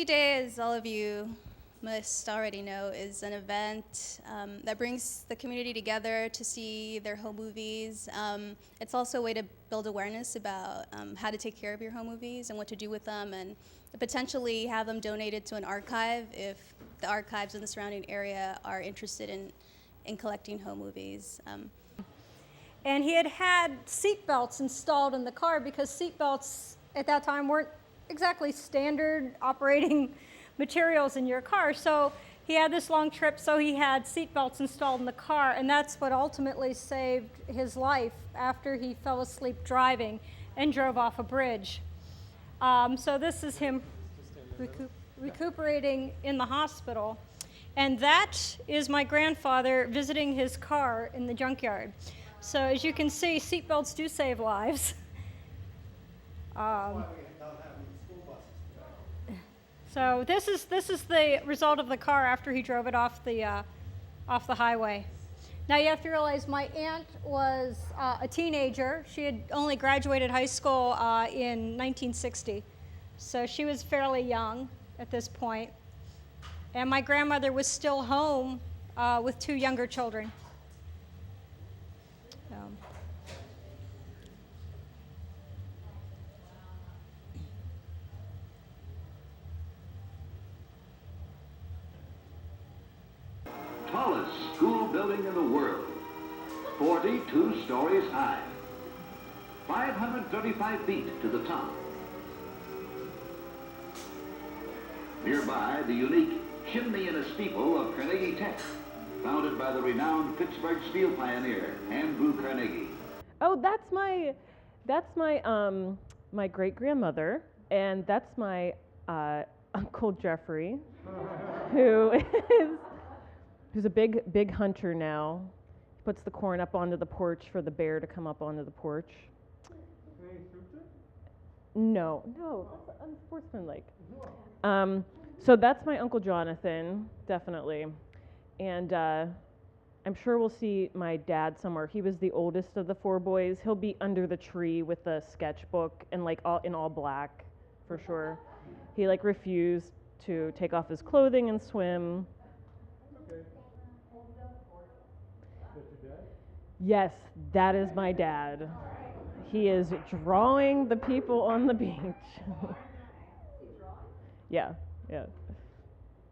Day, as all of you must already know, is an event that brings the community together to see their home movies. It's also a way to build awareness about how to take care of your home movies and what to do with them, and potentially have them donated to an archive if the archives in the surrounding area are interested in collecting home movies. And he had seat belts installed in the car because seat belts at that time weren't exactly standard operating materials in your car. So he had this long trip, so he had seat belts installed in the car, and that's what ultimately saved his life after he fell asleep driving and drove off a bridge. So this is him recuperating in the hospital. And that is my grandfather visiting his car in the junkyard. So as you can see, seatbelts do save lives. So this is the result of the car after he drove it off the highway. Now you have to realize my aunt was a teenager. She had only graduated high school in 1960, so she was fairly young at this point. And my grandmother was still home with two younger children. Tallest school building in the world, 42 stories high, 535 feet to the top. Nearby, the unique chimney and a steeple of Carnegie Tech, founded by the renowned Pittsburgh steel pioneer, Andrew Carnegie. Oh, that's my my great-grandmother, and that's my Uncle Jeffrey, who's a big hunter now. He puts the corn up onto the porch for the bear to come up onto the porch. No, that's unsportsmanlike. So that's my Uncle Jonathan, definitely. And I'm sure we'll see my dad somewhere. He was the oldest of the four boys. He'll be under the tree with the sketchbook and like all black, for sure. He like refused to take off his clothing and swim. Yes, that is my dad. He is drawing the people on the beach. Yeah.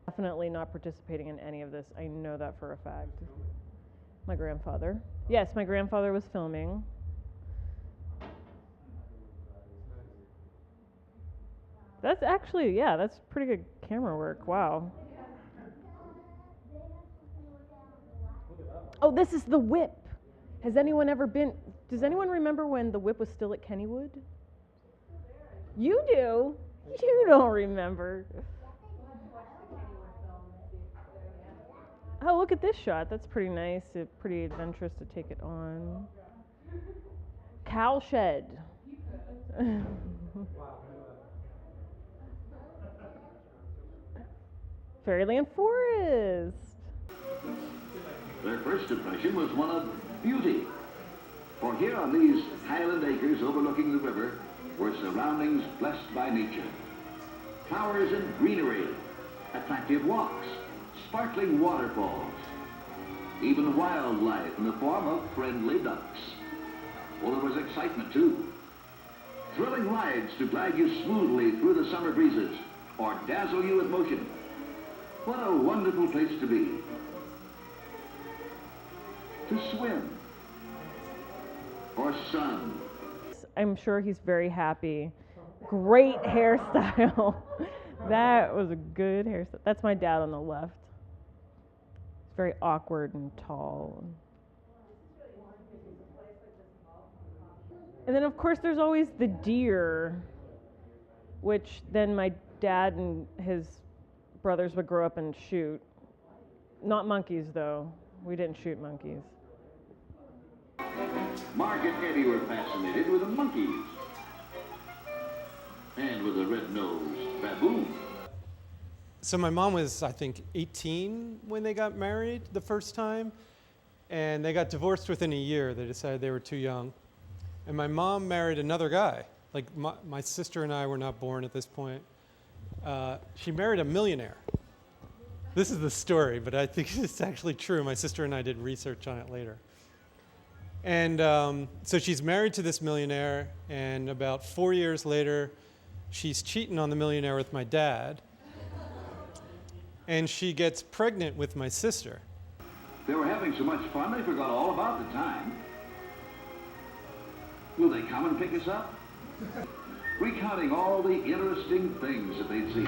Definitely not participating in any of this. I know that for a fact. My grandfather. Yes, my grandfather was filming. That's actually, that's pretty good camera work. Wow. Oh, this is the Whip. Has anyone ever been, does anyone remember when the Whip was still at Kennywood? You do? You don't remember. Oh, look at this shot. That's pretty nice. Pretty adventurous to take it on. Cowshed. Fairyland Forest. Their first impression was one of beauty. For here on these highland acres overlooking the river were surroundings blessed by nature. Flowers and greenery, attractive walks, sparkling waterfalls, even wildlife in the form of friendly ducks. Well, there was excitement too. Thrilling rides to glide you smoothly through the summer breezes or dazzle you with motion. What a wonderful place to be. To swim or sun. I'm sure he's very happy. Great hairstyle. That was a good hairstyle. That's my dad on the left. He's very awkward and tall. And then of course there's always the deer, which then my dad and his brothers would grow up and shoot. Not monkeys though. We didn't shoot monkeys. Mark and Eddie were fascinated with the monkeys and with the red-nosed baboon. So my mom was, I think, 18 when they got married the first time, and they got divorced within a year. They decided they were too young. And my mom married another guy. Like my sister and I were not born at this point. she married a millionaire. This is the story, but I think it's actually true. My sister and I did research on it later. And so she's married to this millionaire, and about 4 years later, she's cheating on the millionaire with my dad, and she gets pregnant with my sister. They were having so much fun, they forgot all about the time. Will they come and pick us up? Recounting all the interesting things that they'd seen.